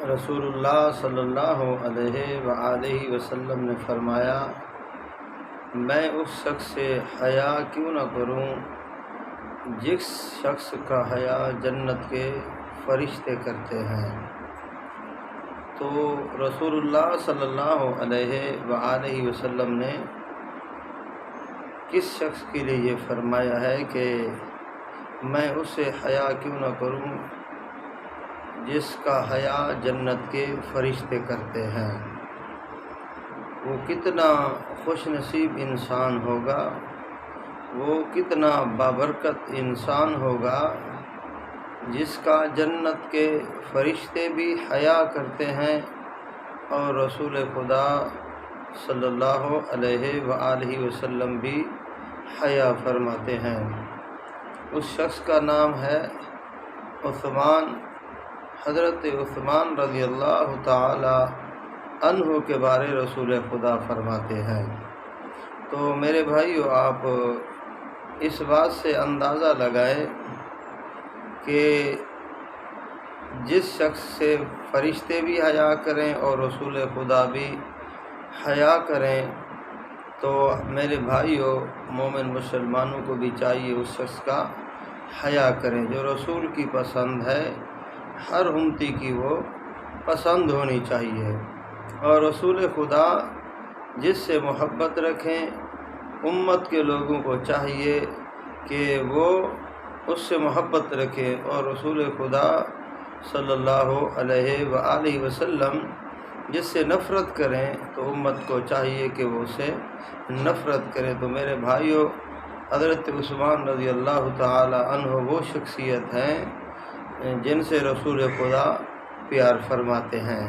رسول اللہ صلی اللہ علیہ وآلہ وسلم نے فرمایا، میں اس شخص سے حیا کیوں نہ کروں جس شخص کا حیا جنت کے فرشتے کرتے ہیں۔ تو رسول اللہ صلی اللہ علیہ وآلہ وسلم نے کس شخص کے لیے یہ فرمایا ہے کہ میں اس سے حیا کیوں نہ کروں جس کا حیا جنت کے فرشتے کرتے ہیں۔ وہ کتنا خوش نصیب انسان ہوگا، وہ کتنا بابرکت انسان ہوگا جس کا جنت کے فرشتے بھی حیا کرتے ہیں اور رسول خدا صلی اللہ علیہ وآلہ وسلم بھی حیا فرماتے ہیں۔ اس شخص کا نام ہے عثمان۔ حضرت عثمان رضی اللہ تعالی عنہ کے بارے رسول خدا فرماتے ہیں۔ تو میرے بھائیو، آپ اس بات سے اندازہ لگائیں کہ جس شخص سے فرشتے بھی حیا کریں اور رسول خدا بھی حیا کریں، تو میرے بھائیو، مومن مسلمانوں کو بھی چاہیے اس شخص کا حیا کریں جو رسول کی پسند ہے، ہر امتی کی وہ پسند ہونی چاہیے۔ اور رسول خدا جس سے محبت رکھیں، امت کے لوگوں کو چاہیے کہ وہ اس سے محبت رکھیں، اور رسول خدا صلی اللہ علیہ وآلہ وسلم جس سے نفرت کریں تو امت کو چاہیے کہ وہ اسے نفرت کریں۔ تو میرے بھائیوں، حضرت عثمان رضی اللہ تعالی عنہ وہ شخصیت ہیں جن سے رسول خدا پیار فرماتے ہیں۔